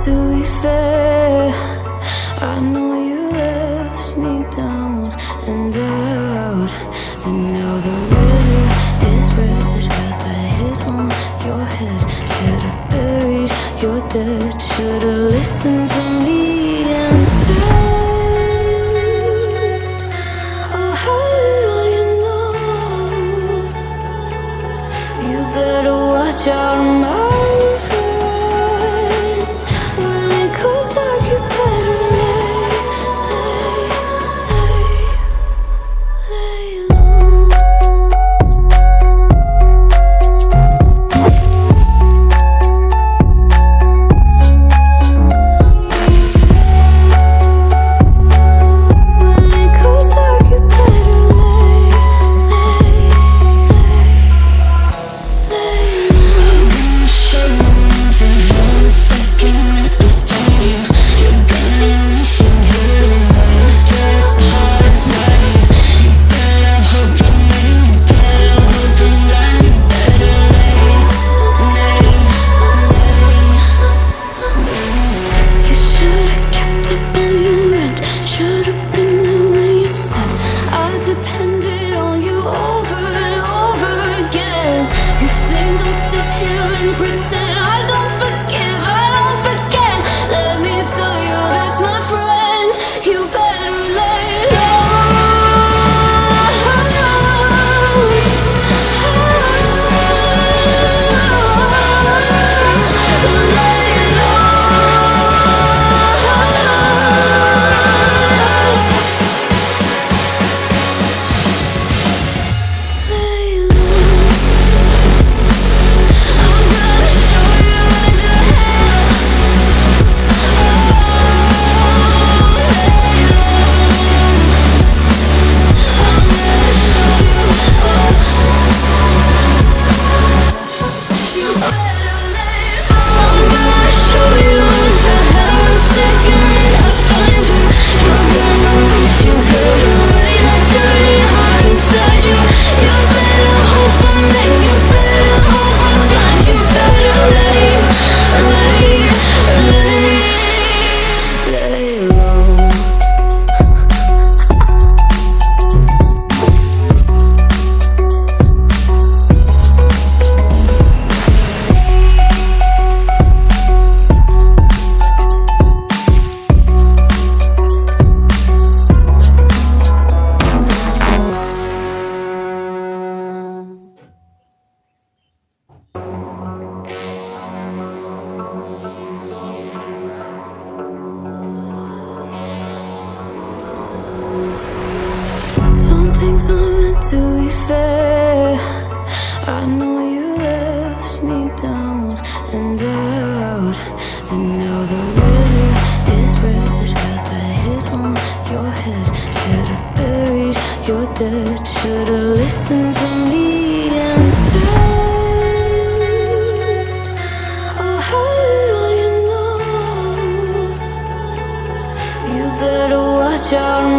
to be fair. I know you left me down and out, and now the river is red. Got that hit on your head. Should've buried your dead. Should've listened to me instead. Oh, how little you know. You better watch out, my friend. When it goes dark, you better lay low. When it goes dark, you better lay You should've kept up on your end. Should've been there when you said I depended on you over and over again. You think I'll sit here and pretend I don't forgive, I don't forget? Let me tell you this, my friend. You better lay Some things aren't meant to be fair. I know you left me down and out, and now the river is red. Got that hit on your head. Should've buried your dead. Should've listened to me instead. Oh, how little you know. You better watch out.